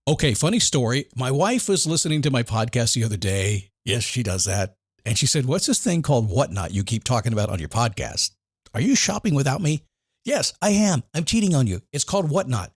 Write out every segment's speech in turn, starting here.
Okay, funny story. My wife was listening to my podcast the other day. Yes, she does that. And she said, "What's this thing called Whatnot you keep talking about on your podcast? Are you shopping without me?" Yes, I am. I'm cheating on you. It's called Whatnot.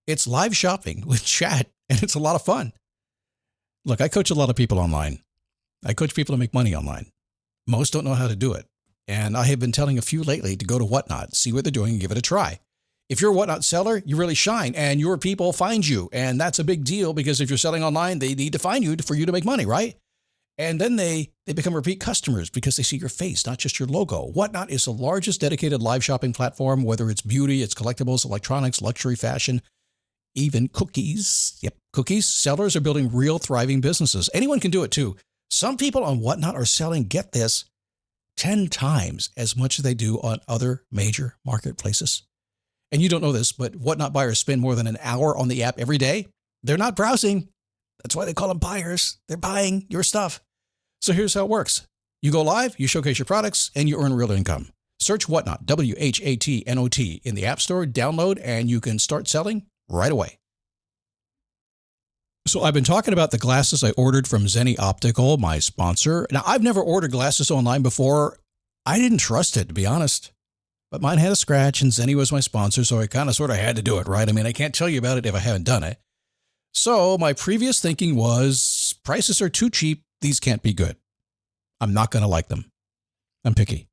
It's live shopping with chat, and it's a lot of fun. Look, I coach a lot of people online. I coach people to make money online. Most don't know how to do it. And I have been telling a few lately to go to Whatnot, see what they're doing, and give it a try. If you're a Whatnot seller, you really shine, and your people find you. And that's a big deal because if you're selling online, they need to find you for you to make money, right? And then they become repeat customers because they see your face, not just your logo. Whatnot is the largest dedicated live shopping platform, whether it's beauty, it's collectibles, electronics, luxury, fashion, even cookies. Yep, cookies. Sellers are building real thriving businesses. Anyone can do it too. Some people on Whatnot are selling, get this, 10 times as much as they do on other major marketplaces. And you don't know this, but Whatnot buyers spend more than an hour on the app every day. They're not browsing. That's why they call them buyers. They're buying your stuff. So here's how it works. You go live, you showcase your products, and you earn real income. Search Whatnot, WHATNOT, in the App Store, download, and you can start selling right away. So I've been talking about the glasses I ordered from Zenni Optical, my sponsor. Now, I've never ordered glasses online before. I didn't trust it, to be honest. But mine had a scratch, and Zenni was my sponsor, so I kind of sort of had to do it, right? I mean, I can't tell you about it if I haven't done it. So my previous thinking was, prices are too cheap. These can't be good. I'm not going to like them. I'm picky.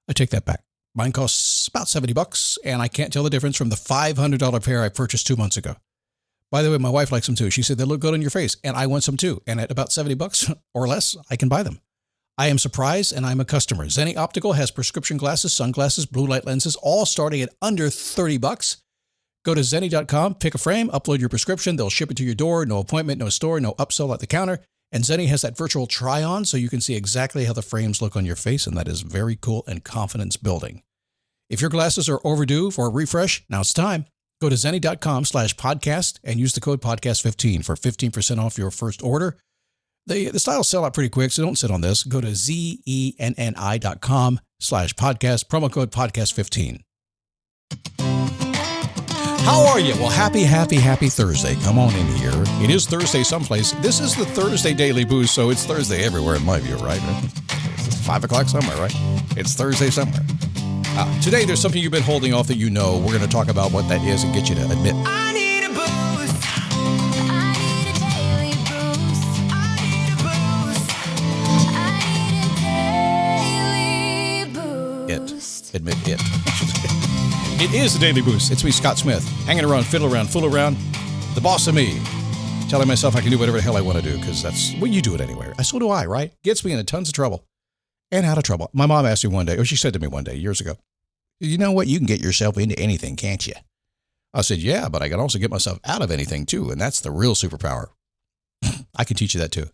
I take that back. Mine costs about $70, and I can't tell the difference from the $500 pair I purchased 2 months ago. By the way, my wife likes them too. She said they look good on your face, and I want some too. And at about $70 or less, I can buy them. I am surprised, and I'm a customer. Zenni Optical has prescription glasses, sunglasses, blue light lenses, all starting at under $30. Go to Zenni.com, pick a frame, upload your prescription. They'll ship it to your door. No appointment, no store, no upsell at the counter. And Zenni has that virtual try-on, so you can see exactly how the frames look on your face, and that is very cool and confidence building. If your glasses are overdue for a refresh, now it's time. Go to Zenni.com/podcast and use the code podcast15 for 15% off your first order. The styles sell out pretty quick, so don't sit on this. Go to Zenni.com/podcast, promo code podcast15. How are you? Well, happy Thursday. Come on in here. It is Thursday someplace. This is the Thursday Daily Boost, so it's Thursday everywhere in my view, right? It's 5 o'clock somewhere, right? It's Thursday somewhere. Today, there's something you've been holding off that you know. We're going to talk about what that is and get you to admit. I need a boost. I need a daily boost. I need a boost. I need a daily boost. Admit it. It is the Daily Boost. It's me, Scott Smith, hanging around, fiddle around, fool around, the boss of me, telling myself I can do whatever the hell I want to do because that's, well, you do it anyway. So do I, right? Gets me into tons of trouble and out of trouble. My mom asked me one day, or she said to me one day years ago, "You know what? You can get yourself into anything, can't you?" I said, "Yeah, but I can also get myself out of anything too, and that's the real superpower." I can teach you that too.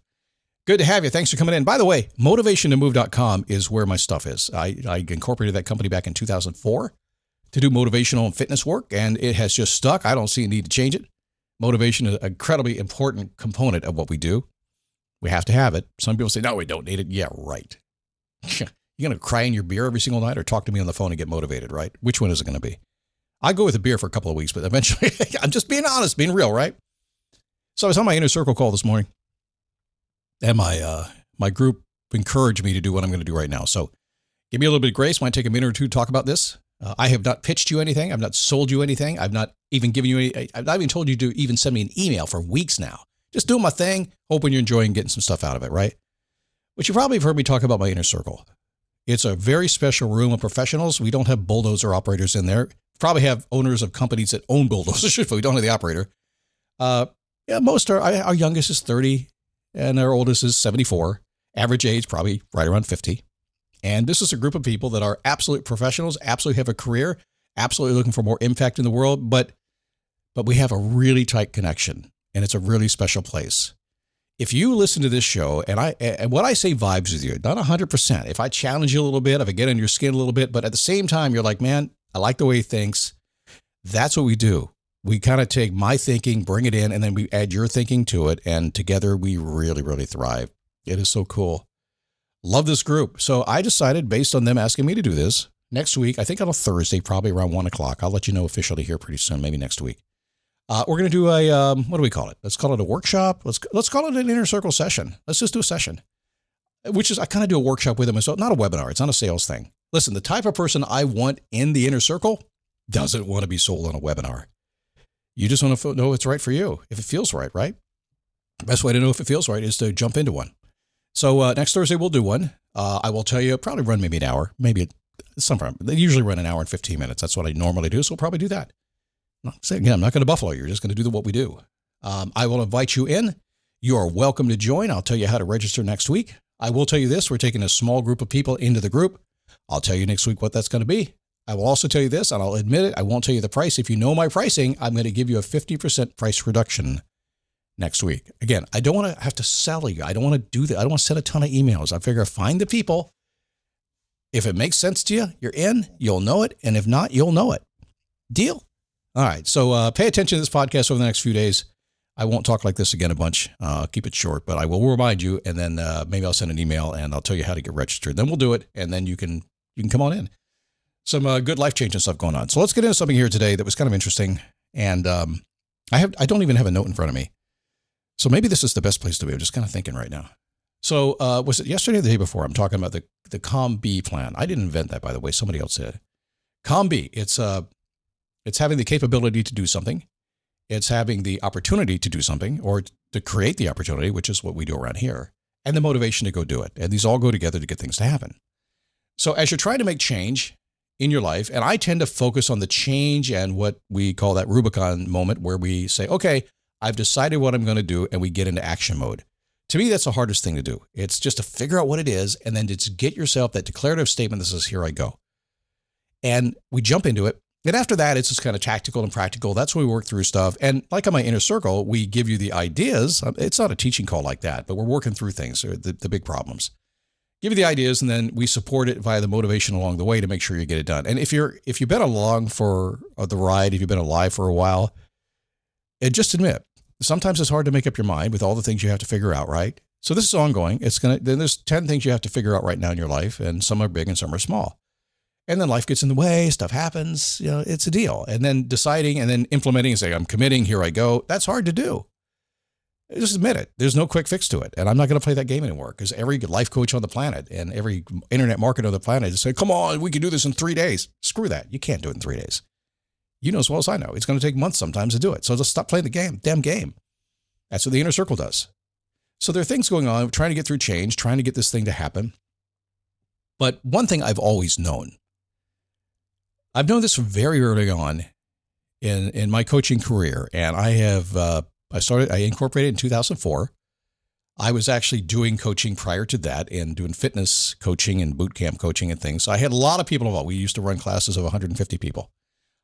Good to have you. Thanks for coming in. By the way, motivationtomove.com is where my stuff is. I incorporated that company back in 2004 to do motivational and fitness work, and it has just stuck. I don't see a need to change it. Motivation is an incredibly important component of what we do. We have to have it. Some people say, "No, we don't need it." Yeah, right. You're going to cry in your beer every single night or talk to me on the phone and get motivated, right? Which one is it going to be? I go with a beer for a couple of weeks, but eventually, I'm just being honest, being real, right? So I was on my inner circle call this morning, and my group encouraged me to do what I'm going to do right now. So give me a little bit of grace. Might take a minute or two to talk about this. I have not pitched you anything. I've not sold you anything. I've not even given you any, I've not even told you to even send me an email for weeks now. Just doing my thing, hoping you're enjoying getting some stuff out of it, right? But you probably have heard me talk about my inner circle. It's a very special room of professionals. We don't have bulldozer operators in there. Probably have owners of companies that own bulldozers, but we don't have the operator. Most are, our youngest is 30 and our oldest is 74. Average age, probably right around 50. And this is a group of people that are absolute professionals, absolutely have a career, absolutely looking for more impact in the world, but we have a really tight connection, and it's a really special place. If you listen to this show, and what I say vibes with you, not 100%. If I challenge you a little bit, if I get on your skin a little bit, but at the same time, you're like, "Man, I like the way he thinks." That's what we do. We kind of take my thinking, bring it in, and then we add your thinking to it, and together we really, really thrive. It is so cool. Love this group. So I decided, based on them asking me to do this, next week, I think on a Thursday, probably around 1 o'clock, I'll let you know officially here pretty soon, maybe next week. We're going to do a, what do we call it? Let's call it a workshop. Let's call it an inner circle session. Let's just do a session, which is, I kind of do a workshop with them. So not a webinar. It's not a sales thing. Listen, the type of person I want in the inner circle doesn't want to be sold on a webinar. You just want to know it's right for you. If it feels right, right? The best way to know if it feels right is to jump into one. So next Thursday, we'll do one. I will tell you, probably run maybe an hour, maybe sometime. They usually run an hour and 15 minutes. That's what I normally do. So we'll probably do that. Again, I'm not going to buffalo. You're just going to do what we do. I will invite you in. You are welcome to join. I'll tell you how to register next week. I will tell you this. We're taking a small group of people into the group. I'll tell you next week what that's going to be. I will also tell you this, and I'll admit it. I won't tell you the price. If you know my pricing, I'm going to give you a 50% price reduction next week. Again, I don't want to have to sell you. I don't want to do that. I don't want to send a ton of emails. I figure find the people. If it makes sense to you, you're in, you'll know it. And if not, you'll know it. Deal? All right. So pay attention to this podcast over the next few days. I won't talk like this again a bunch. Keep it short, but I will remind you. And then maybe I'll send an email and I'll tell you how to get registered. Then we'll do it. And then you can come on in. Some good life-changing stuff going on. So let's get into something here today that was kind of interesting. And I don't even have a note in front of me. So maybe this is the best place to be. I'm just kind of thinking right now. So was it yesterday or the day before? I'm talking about the CalmB plan. I didn't invent that, by the way. Somebody else did. CalmB, it's having the capability to do something. It's having the opportunity to do something or to create the opportunity, which is what we do around here, and the motivation to go do it. And these all go together to get things to happen. So as you're trying to make change in your life, and I tend to focus on the change and what we call that Rubicon moment where we say, okay, I've decided what I'm going to do, and we get into action mode. To me, that's the hardest thing to do. It's just to figure out what it is and then just get yourself that declarative statement that says, here I go. And we jump into it. And after that, it's just kind of tactical and practical. That's when we work through stuff. And like on my inner circle, we give you the ideas. It's not a teaching call like that, but we're working through things, or the big problems. Give you the ideas, and then we support it via the motivation along the way to make sure you get it done. And if you've been along for the ride, if you've been alive for a while, and just admit, sometimes it's hard to make up your mind with all the things you have to figure out, right? So this is ongoing. Then there's 10 things you have to figure out right now in your life, and some are big and some are small. And then life gets in the way, stuff happens, it's a deal. And then deciding and then implementing and saying, I'm committing, here I go. That's hard to do. Just admit it. There's no quick fix to it. And I'm not going to play that game anymore because every life coach on the planet and every internet marketer on the planet is saying, come on, we can do this in 3 days. Screw that. You can't do it in 3 days. You know as well as I know. It's going to take months sometimes to do it. So just stop playing the damn game. That's what the inner circle does. So there are things going on, trying to get through change, trying to get this thing to happen. But one thing I've always known, I've known this from very early on in my coaching career. And I incorporated in 2004. I was actually doing coaching prior to that and doing fitness coaching and boot camp coaching and things. So I had a lot of people involved. We used to run classes of 150 people,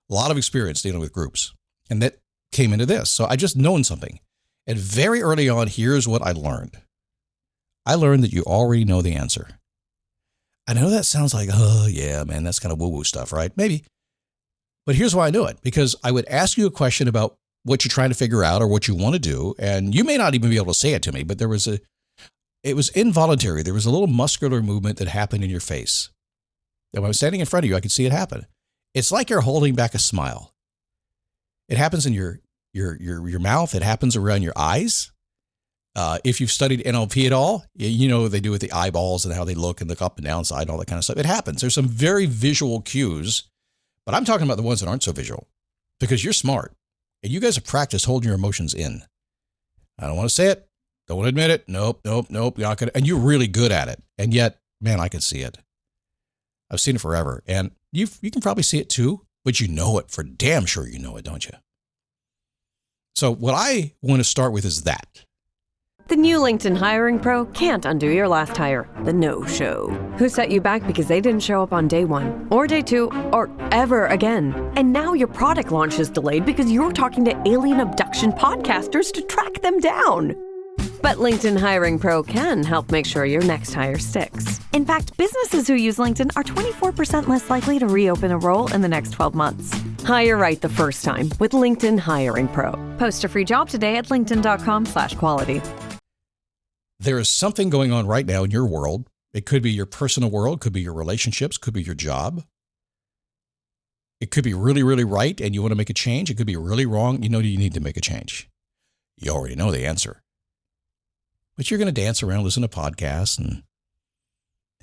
a lot of experience dealing with groups. And that came into this. So I just known something. And very early on, here's what I learned. I learned that you already know the answer. I know that sounds like, oh yeah, man, that's kind of woo-woo stuff, right? Maybe. But here's why I knew it. Because I would ask you a question about what you're trying to figure out or what you want to do. And you may not even be able to say it to me, but it was involuntary. There was a little muscular movement that happened in your face. And when I was standing in front of you, I could see it happen. It's like you're holding back a smile. It happens in your mouth. It happens around your eyes. If you've studied NLP at all, you know what they do with the eyeballs and how they look and look up and down side and all that kind of stuff. It happens. There's some very visual cues, but I'm talking about the ones that aren't so visual because you're smart and you guys have practiced holding your emotions in. I don't want to say it. Don't want to admit it. Nope. You're not gonna, and you're really good at it. And yet, man, I can see it. I've seen it forever. And you can probably see it too, but you know it for damn sure. You know it, don't you? So what I want to start with is that. The new LinkedIn Hiring Pro can't undo your last hire, the no-show. Who set you back because they didn't show up on day one, or day two, or ever again. And now your product launch is delayed because you're talking to alien abduction podcasters to track them down. But LinkedIn Hiring Pro can help make sure your next hire sticks. In fact, businesses who use LinkedIn are 24% less likely to reopen a role in the next 12 months. Hire right the first time with LinkedIn Hiring Pro. Post a free job today at linkedin.com/quality. There is something going on right now in your world. It could be your personal world, could be your relationships, could be your job. It could be really, really right and you want to make a change. It could be really wrong. You know you need to make a change. You already know the answer. But you're going to dance around, listen to podcasts, and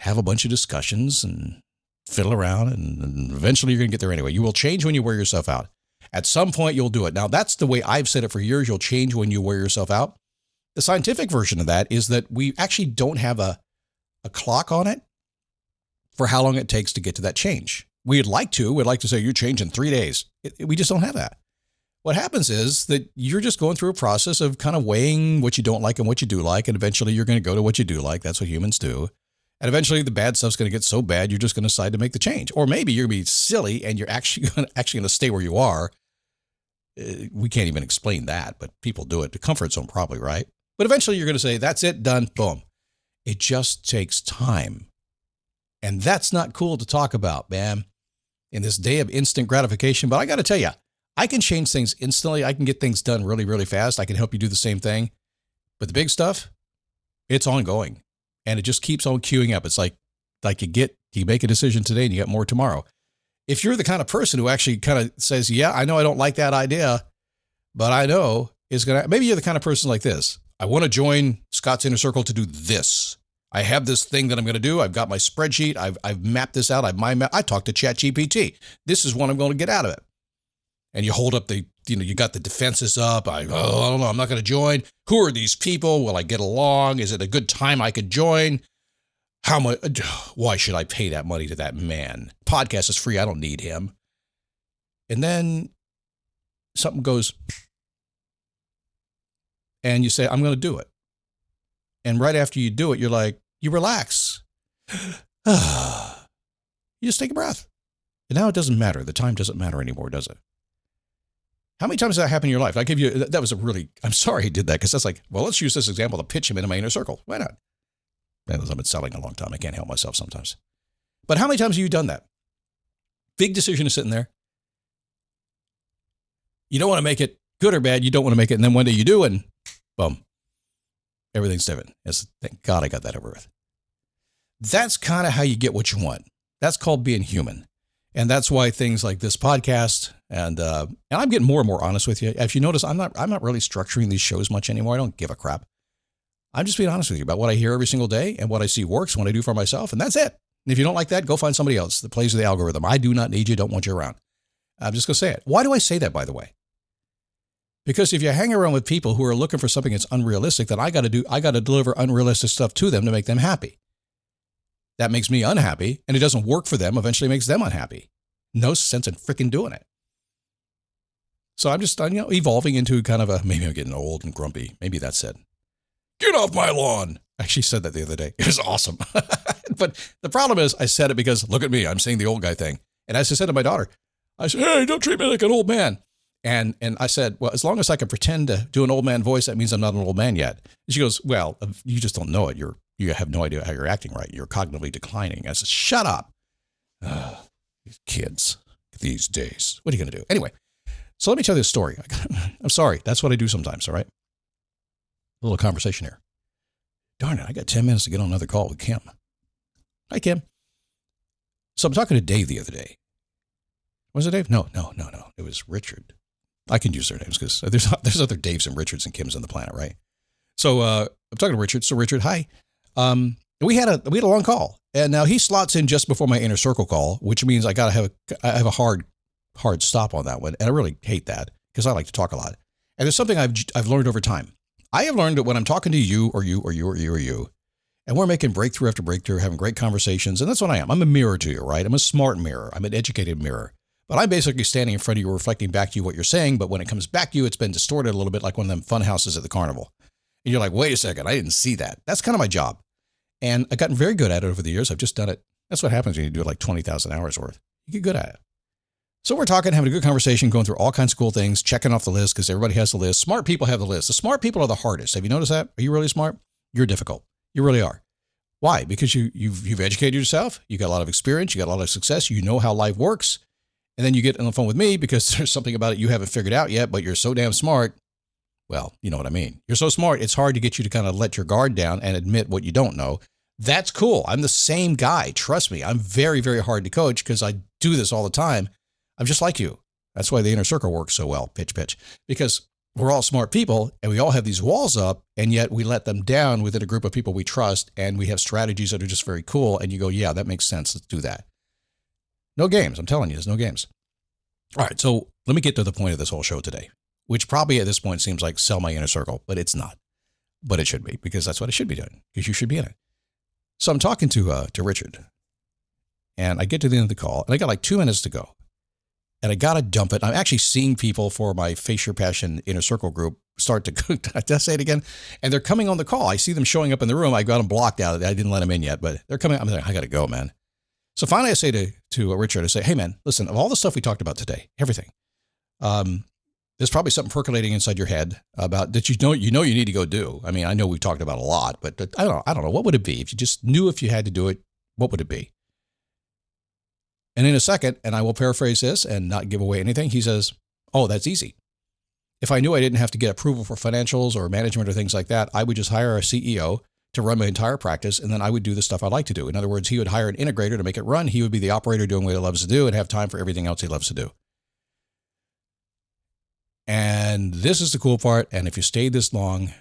have a bunch of discussions and fiddle around, and eventually you're going to get there anyway. You will change when you wear yourself out. At some point, you'll do it. Now, that's the way I've said it for years. You'll change when you wear yourself out. The scientific version of that is that we actually don't have a clock on it for how long it takes to get to that change. We'd like to say you change in 3 days. We just don't have that. What happens is that you're just going through a process of kind of weighing what you don't like and what you do like, and eventually you're going to go to what you do like. That's what humans do. And eventually the bad stuff's going to get so bad, you're just going to decide to make the change. Or maybe you're going to be silly and you're actually going to stay where you are. We can't even explain that, but people do it. The comfort zone probably, right? But eventually you're going to say, that's it, done, boom. It just takes time. And that's not cool to talk about, man, in this day of instant gratification. But I got to tell you, I can change things instantly. I can get things done really, really fast. I can help you do the same thing. But the big stuff, it's ongoing. And it just keeps on queuing up. It's like you make a decision today and you get more tomorrow. If you're the kind of person who actually kind of says, yeah, I know I don't like that idea, but I know it's going to, maybe you're the kind of person like this. I want to join Scott's Inner Circle to do this. I have this thing that I'm going to do. I've got my spreadsheet. I've mapped this out. I talked to ChatGPT. This is what I'm going to get out of it. And you hold up you got the defenses up. I don't know. I'm not going to join. Who are these people? Will I get along? Is it a good time I could join? How much? Why should I pay that money to that man? Podcast is free. I don't need him. And then something goes, and you say, I'm going to do it. And right after you do it, you're like, you relax. You just take a breath. And now it doesn't matter. The time doesn't matter anymore, does it? How many times has that happened in your life? I give you, that was I'm sorry he did that, because that's like, well, let's use this example to pitch him into my inner circle. Why not? I've been selling a long time. I can't help myself sometimes. But how many times have you done that? Big decision is sitting there. You don't want to make it good or bad. You don't want to make it. And then one day you do, and boom, everything's different. Thank God I got that over with. That's kind of how you get what you want. That's called being human. And that's why things like this podcast, and I'm getting more and more honest with you. If you notice, I'm not really structuring these shows much anymore. I don't give a crap. I'm just being honest with you about what I hear every single day and what I see works, what I do for myself, and that's it. And if you don't like that, go find somebody else that plays with the algorithm. I do not need you, don't want you around. I'm just going to say it. Why do I say that, by the way? Because if you hang around with people who are looking for something that's unrealistic, then I got to deliver unrealistic stuff to them to make them happy. That makes me unhappy, and it doesn't work for them, eventually makes them unhappy. No sense in freaking doing it. So I'm just, evolving into kind of maybe I'm getting old and grumpy. Maybe that's it. Get off my lawn. I actually said that the other day. It was awesome. But the problem is I said it because, look at me, I'm saying the old guy thing. And as I said to my daughter, I said, hey, don't treat me like an old man. And I said, well, as long as I can pretend to do an old man voice, that means I'm not an old man yet. And she goes, well, you just don't know it. You have no idea how you're acting right. You're cognitively declining. I said, shut up. These kids these days. What are you going to do? Anyway, so let me tell you this story. I'm sorry. That's what I do sometimes, all right? A little conversation here. Darn it, I got 10 minutes to get on another call with Kim. Hi, Kim. So I'm talking to Dave the other day. Was it Dave? No. It was Richard. I can use their names because there's other Daves and Richards and Kims on the planet, right? So I'm talking to Richard. So Richard, hi. We had a long call, and now he slots in just before my inner circle call, which means I have a hard stop on that one, and I really hate that because I like to talk a lot. And there's something I've learned over time. I have learned that when I'm talking to you, and we're making breakthrough after breakthrough, having great conversations, and that's what I am. I'm a mirror to you, right? I'm a smart mirror. I'm an educated mirror. But I'm basically standing in front of you, reflecting back to you what you're saying. But when it comes back to you, it's been distorted a little bit, like one of them fun houses at the carnival. And you're like, wait a second, I didn't see that. That's kind of my job. And I've gotten very good at it over the years. I've just done it. That's what happens when you do it like 20,000 hours worth. You get good at it. So we're talking, having a good conversation, going through all kinds of cool things, checking off the list because everybody has the list. Smart people have the list. The smart people are the hardest. Have you noticed that? Are you really smart? You're difficult. You really are. Why? Because you've educated yourself. You got a lot of experience. You got a lot of success. You know how life works. And then you get on the phone with me because there's something about it you haven't figured out yet, but you're so damn smart. Well, you know what I mean. You're so smart, it's hard to get you to kind of let your guard down and admit what you don't know. That's cool. I'm the same guy. Trust me. I'm very, very hard to coach because I do this all the time. I'm just like you. That's why the inner circle works so well, pitch, because we're all smart people and we all have these walls up, and yet we let them down within a group of people we trust, and we have strategies that are just very cool. And you go, yeah, that makes sense. Let's do that. No games. I'm telling you, there's no games. All right. So let me get to the point of this whole show today, which probably at this point seems like sell my inner circle, but it's not. But it should be, because that's what it should be doing, because you should be in it. So I'm talking to Richard, and I get to the end of the call, and I got like 2 minutes to go, and I got to dump it. I'm actually seeing people for my Face Your Passion Inner Circle group start to, did I say it again? And they're coming on the call. I see them showing up in the room. I got them blocked out. I didn't let them in yet, but they're coming. I'm like, I got to go, man. So finally I say to Richard, I say, hey man, listen, of all the stuff we talked about today, everything, there's probably something percolating inside your head about that you need to go do. I mean, I know we've talked about a lot, but I don't know. What would it be? If you just knew if you had to do it, what would it be? And in a second, and I will paraphrase this and not give away anything, he says, oh, that's easy. If I knew I didn't have to get approval for financials or management or things like that, I would just hire a CEO to run my entire practice, and then I would do the stuff I like to do. In other words, he would hire an integrator to make it run. He would be the operator doing what he loves to do and have time for everything else he loves to do. And this is the cool part. And if you stayed this long,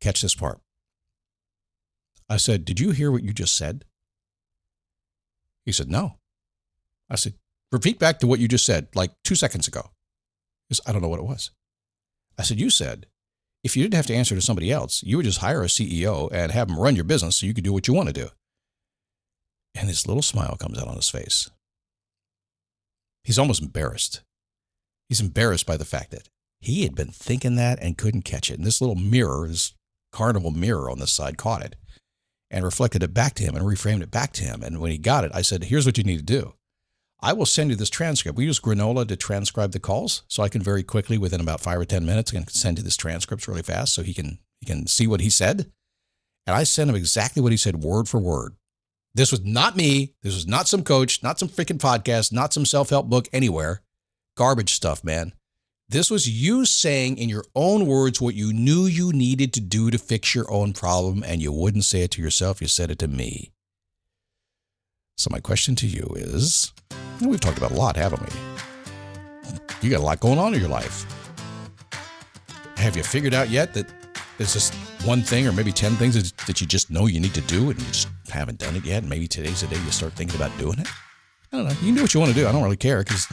catch this part. I said, did you hear what you just said? He said, no. I said, repeat back to what you just said, like 2 seconds ago. He said, I don't know what it was. I said, you said, if you didn't have to answer to somebody else, you would just hire a CEO and have them run your business so you could do what you want to do. And this little smile comes out on his face. He's almost embarrassed. He's embarrassed by the fact that he had been thinking that and couldn't catch it. And this little mirror, this carnival mirror on this side, caught it and reflected it back to him and reframed it back to him. And when he got it, I said, here's what you need to do. I will send you this transcript. We use Granola to transcribe the calls, so I can very quickly, within about 5 or 10 minutes, can send you this transcripts really fast so he can see what he said. And I sent him exactly what he said, word for word. This was not me. This was not some coach, not some freaking podcast, not some self-help book anywhere. Garbage stuff, man. This was you saying in your own words what you knew you needed to do to fix your own problem, and you wouldn't say it to yourself. You said it to me. So my question to you is, we've talked about a lot, haven't we? You got a lot going on in your life. Have you figured out yet that there's just one thing or maybe 10 things that you just know you need to do and you just haven't done it yet? And maybe today's the day you start thinking about doing it? I don't know. You can do what you want to do. I don't really care because,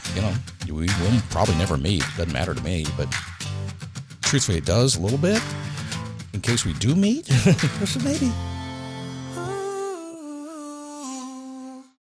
we will probably never meet. It doesn't matter to me. But truthfully, it does a little bit. In case we do meet, maybe.